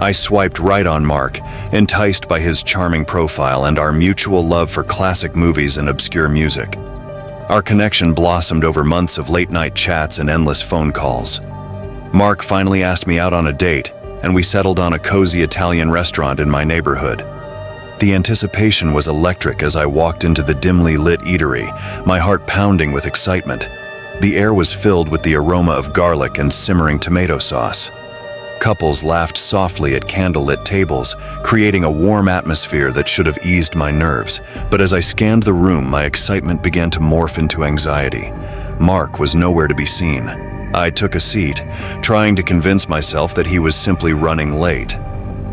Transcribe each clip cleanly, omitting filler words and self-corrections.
I swiped right on Mark, enticed by his charming profile and our mutual love for classic movies and obscure music. Our connection blossomed over months of late-night chats and endless phone calls. Mark finally asked me out on a date, and we settled on a cozy Italian restaurant in my neighborhood. The anticipation was electric as I walked into the dimly lit eatery, my heart pounding with excitement. The air was filled with the aroma of garlic and simmering tomato sauce. Couples laughed softly at candlelit tables, creating a warm atmosphere that should have eased my nerves. But as I scanned the room, my excitement began to morph into anxiety. Mark was nowhere to be seen. I took a seat, trying to convince myself that he was simply running late.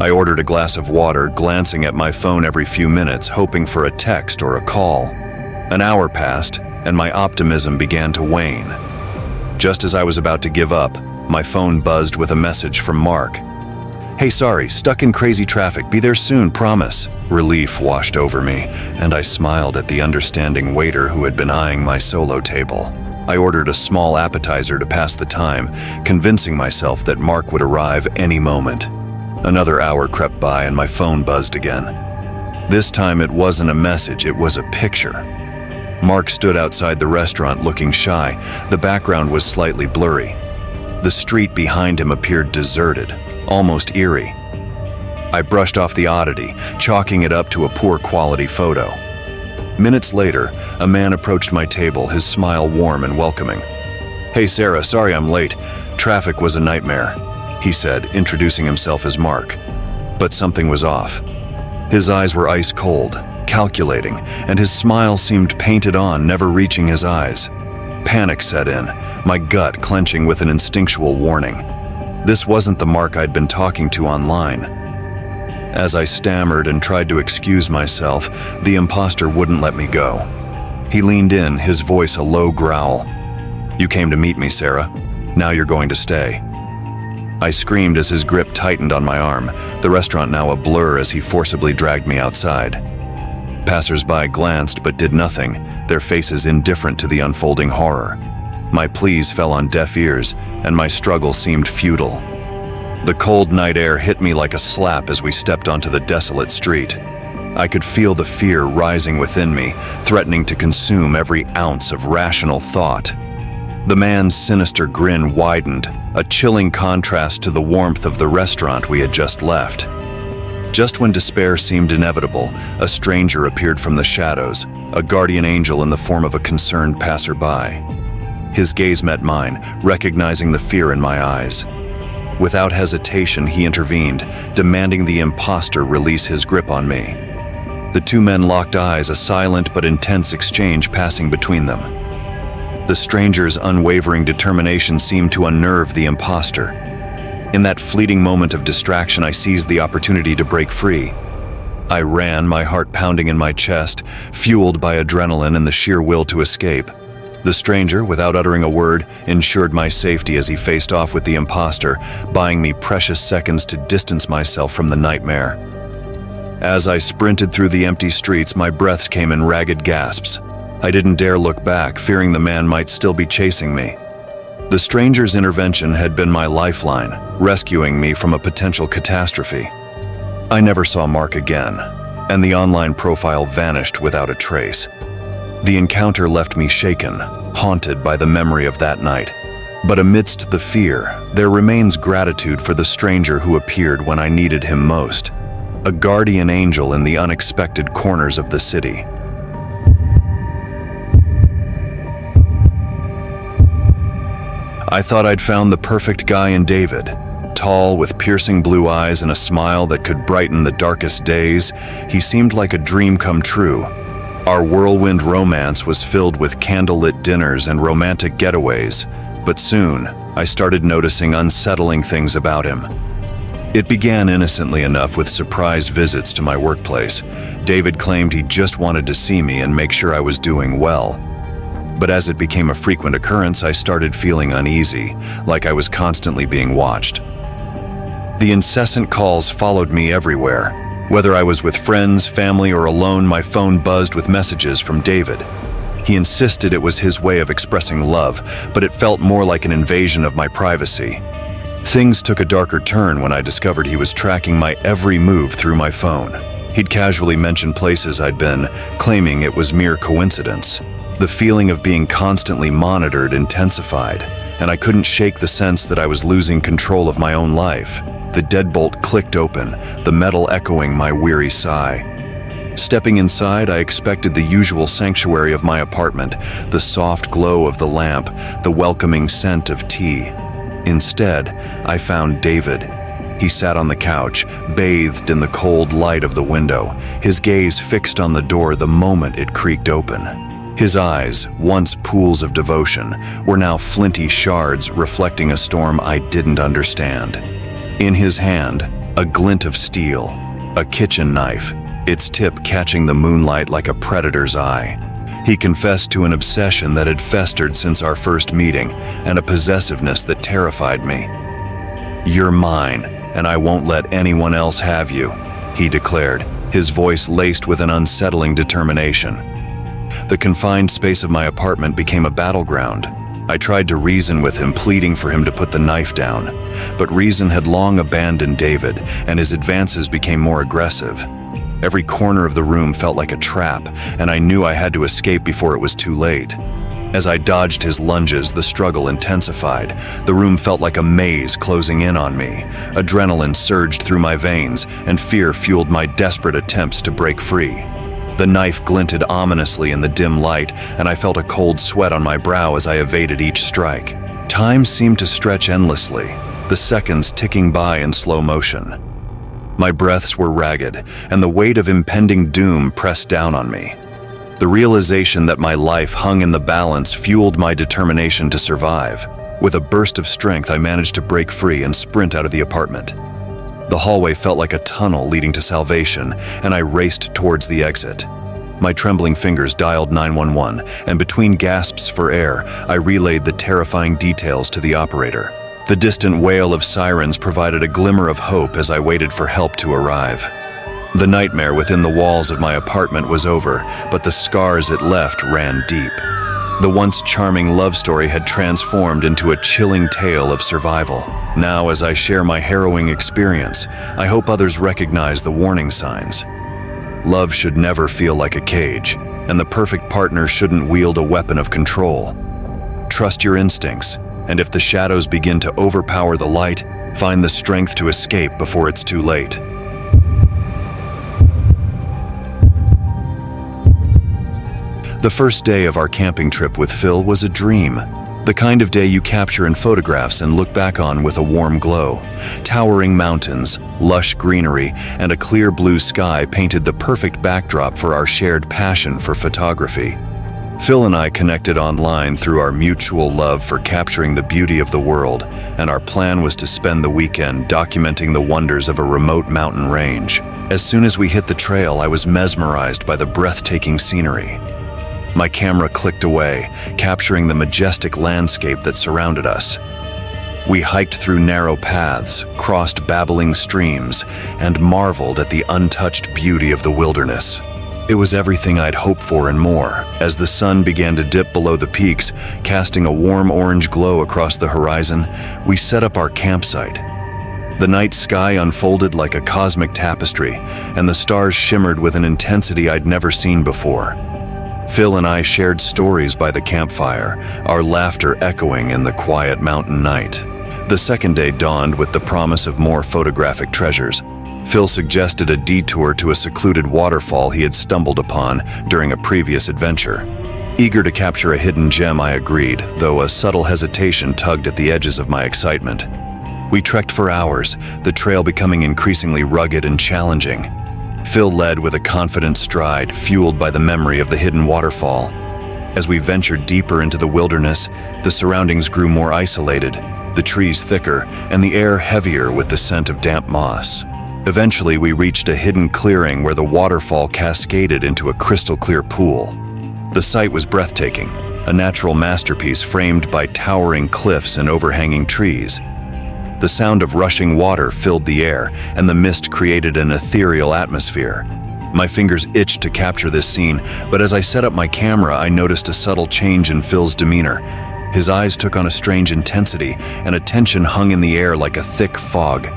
I ordered a glass of water, glancing at my phone every few minutes, hoping for a text or a call. An hour passed, and my optimism began to wane. Just as I was about to give up, my phone buzzed with a message from Mark. "Hey, sorry, stuck in crazy traffic. Be there soon, promise." Relief washed over me, and I smiled at the understanding waiter who had been eyeing my solo table. I ordered a small appetizer to pass the time, convincing myself that Mark would arrive any moment. Another hour crept by and my phone buzzed again. This time it wasn't a message, it was a picture. Mark stood outside the restaurant looking shy. The background was slightly blurry. The street behind him appeared deserted, almost eerie. I brushed off the oddity, chalking it up to a poor quality photo. Minutes later, a man approached my table, his smile warm and welcoming. "Hey Sarah, sorry I'm late. Traffic was a nightmare," he said, introducing himself as Mark. But something was off. His eyes were ice cold, calculating, and his smile seemed painted on, never reaching his eyes. Panic set in, my gut clenching with an instinctual warning. This wasn't the Mark I'd been talking to online. As I stammered and tried to excuse myself, the imposter wouldn't let me go. He leaned in, his voice a low growl. "You came to meet me, Sarah. Now you're going to stay." I screamed as his grip tightened on my arm, the restaurant now a blur as he forcibly dragged me outside. Passers-by glanced but did nothing, their faces indifferent to the unfolding horror. My pleas fell on deaf ears, and my struggle seemed futile. The cold night air hit me like a slap as we stepped onto the desolate street. I could feel the fear rising within me, threatening to consume every ounce of rational thought. The man's sinister grin widened, a chilling contrast to the warmth of the restaurant we had just left. Just when despair seemed inevitable, a stranger appeared from the shadows, a guardian angel in the form of a concerned passerby. His gaze met mine, recognizing the fear in my eyes. Without hesitation, he intervened, demanding the imposter release his grip on me. The two men locked eyes, a silent but intense exchange passing between them. The stranger's unwavering determination seemed to unnerve the imposter. In that fleeting moment of distraction, I seized the opportunity to break free. I ran, my heart pounding in my chest, fueled by adrenaline and the sheer will to escape. The stranger, without uttering a word, ensured my safety as he faced off with the imposter, buying me precious seconds to distance myself from the nightmare. As I sprinted through the empty streets, my breaths came in ragged gasps. I didn't dare look back, fearing the man might still be chasing me. The stranger's intervention had been my lifeline, rescuing me from a potential catastrophe. I never saw Mark again, and the online profile vanished without a trace. The encounter left me shaken, haunted by the memory of that night. But amidst the fear, there remains gratitude for the stranger who appeared when I needed him most. A guardian angel in the unexpected corners of the city. I thought I'd found the perfect guy in David. Tall, with piercing blue eyes and a smile that could brighten the darkest days, he seemed like a dream come true. Our whirlwind romance was filled with candlelit dinners and romantic getaways, but soon I started noticing unsettling things about him. It began innocently enough with surprise visits to my workplace. David claimed he just wanted to see me and make sure I was doing well. But as it became a frequent occurrence, I started feeling uneasy, like I was constantly being watched. The incessant calls followed me everywhere. Whether I was with friends, family, or alone, my phone buzzed with messages from David. He insisted it was his way of expressing love, but it felt more like an invasion of my privacy. Things took a darker turn when I discovered he was tracking my every move through my phone. He'd casually mentioned places I'd been, claiming it was mere coincidence. The feeling of being constantly monitored intensified, and I couldn't shake the sense that I was losing control of my own life. The deadbolt clicked open, the metal echoing my weary sigh. Stepping inside, I expected the usual sanctuary of my apartment, the soft glow of the lamp, the welcoming scent of tea. Instead, I found David. He sat on the couch, bathed in the cold light of the window, his gaze fixed on the door the moment it creaked open. His eyes, once pools of devotion, were now flinty shards reflecting a storm I didn't understand. In his hand, a glint of steel, a kitchen knife, its tip catching the moonlight like a predator's eye. He confessed to an obsession that had festered since our first meeting, and a possessiveness that terrified me. "You're mine, and I won't let anyone else have you," he declared, his voice laced with an unsettling determination. The confined space of my apartment became a battleground. I tried to reason with him, pleading for him to put the knife down, but reason had long abandoned David, and his advances became more aggressive. Every corner of the room felt like a trap, and I knew I had to escape before it was too late. As I dodged his lunges, the struggle intensified. The room felt like a maze closing in on me. Adrenaline surged through my veins, and fear fueled my desperate attempts to break free. The knife glinted ominously in the dim light, and I felt a cold sweat on my brow as I evaded each strike. Time seemed to stretch endlessly, the seconds ticking by in slow motion. My breaths were ragged, and the weight of impending doom pressed down on me. The realization that my life hung in the balance fueled my determination to survive. With a burst of strength, I managed to break free and sprint out of the apartment. The hallway felt like a tunnel leading to salvation, and I raced towards the exit. My trembling fingers dialed 911, and between gasps for air, I relayed the terrifying details to the operator. The distant wail of sirens provided a glimmer of hope as I waited for help to arrive. The nightmare within the walls of my apartment was over, but the scars it left ran deep. The once charming love story had transformed into a chilling tale of survival. Now, as I share my harrowing experience, I hope others recognize the warning signs. Love should never feel like a cage, and the perfect partner shouldn't wield a weapon of control. Trust your instincts, and if the shadows begin to overpower the light, find the strength to escape before it's too late. The first day of our camping trip with Phil was a dream. The kind of day you capture in photographs and look back on with a warm glow. Towering mountains, lush greenery, and a clear blue sky painted the perfect backdrop for our shared passion for photography. Phil and I connected online through our mutual love for capturing the beauty of the world, and our plan was to spend the weekend documenting the wonders of a remote mountain range. As soon as we hit the trail, I was mesmerized by the breathtaking scenery. My camera clicked away, capturing the majestic landscape that surrounded us. We hiked through narrow paths, crossed babbling streams, and marveled at the untouched beauty of the wilderness. It was everything I'd hoped for and more. As the sun began to dip below the peaks, casting a warm orange glow across the horizon, we set up our campsite. The night sky unfolded like a cosmic tapestry, and the stars shimmered with an intensity I'd never seen before. Phil and I shared stories by the campfire, our laughter echoing in the quiet mountain night. The second day dawned with the promise of more photographic treasures. Phil suggested a detour to a secluded waterfall he had stumbled upon during a previous adventure. Eager to capture a hidden gem, I agreed, though a subtle hesitation tugged at the edges of my excitement. We trekked for hours, the trail becoming increasingly rugged and challenging. Phil led with a confident stride, fueled by the memory of the hidden waterfall. As we ventured deeper into the wilderness, the surroundings grew more isolated, the trees thicker, and the air heavier with the scent of damp moss. Eventually, we reached a hidden clearing where the waterfall cascaded into a crystal-clear pool. The sight was breathtaking, a natural masterpiece framed by towering cliffs and overhanging trees. The sound of rushing water filled the air, and the mist created an ethereal atmosphere. My fingers itched to capture this scene, but as I set up my camera, I noticed a subtle change in Phil's demeanor. His eyes took on a strange intensity, and a tension hung in the air like a thick fog.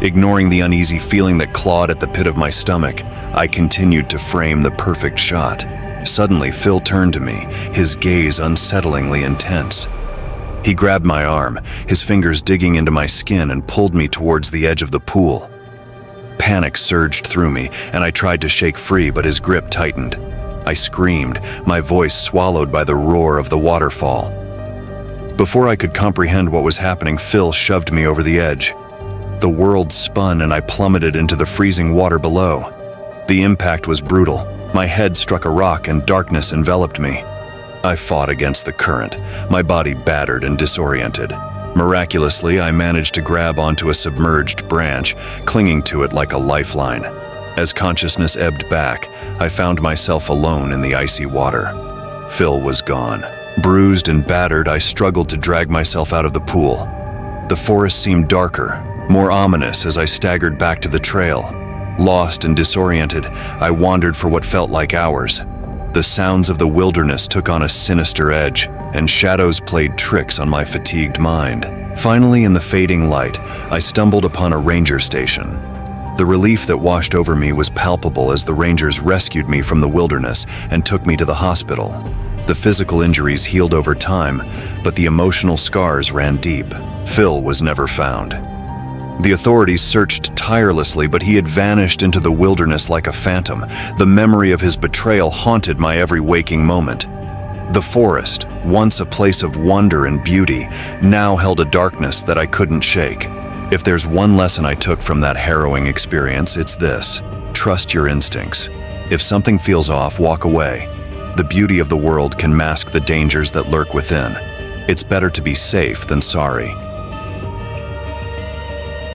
Ignoring the uneasy feeling that clawed at the pit of my stomach, I continued to frame the perfect shot. Suddenly, Phil turned to me, his gaze unsettlingly intense. He grabbed my arm, his fingers digging into my skin, and pulled me towards the edge of the pool. Panic surged through me, and I tried to shake free, but his grip tightened. I screamed, my voice swallowed by the roar of the waterfall. Before I could comprehend what was happening, Phil shoved me over the edge. The world spun and I plummeted into the freezing water below. The impact was brutal. My head struck a rock and darkness enveloped me. I fought against the current, my body battered and disoriented. Miraculously, I managed to grab onto a submerged branch, clinging to it like a lifeline. As consciousness ebbed back, I found myself alone in the icy water. Phil was gone. Bruised and battered, I struggled to drag myself out of the pool. The forest seemed darker, more ominous as I staggered back to the trail. Lost and disoriented, I wandered for what felt like hours. The sounds of the wilderness took on a sinister edge, and shadows played tricks on my fatigued mind. Finally, in the fading light, I stumbled upon a ranger station. The relief that washed over me was palpable as the rangers rescued me from the wilderness and took me to the hospital. The physical injuries healed over time, but the emotional scars ran deep. Phil was never found. The authorities searched tirelessly, but he had vanished into the wilderness like a phantom. The memory of his betrayal haunted my every waking moment. The forest, once a place of wonder and beauty, now held a darkness that I couldn't shake. If there's one lesson I took from that harrowing experience, it's this: trust your instincts. If something feels off, walk away. The beauty of the world can mask the dangers that lurk within. It's better to be safe than sorry.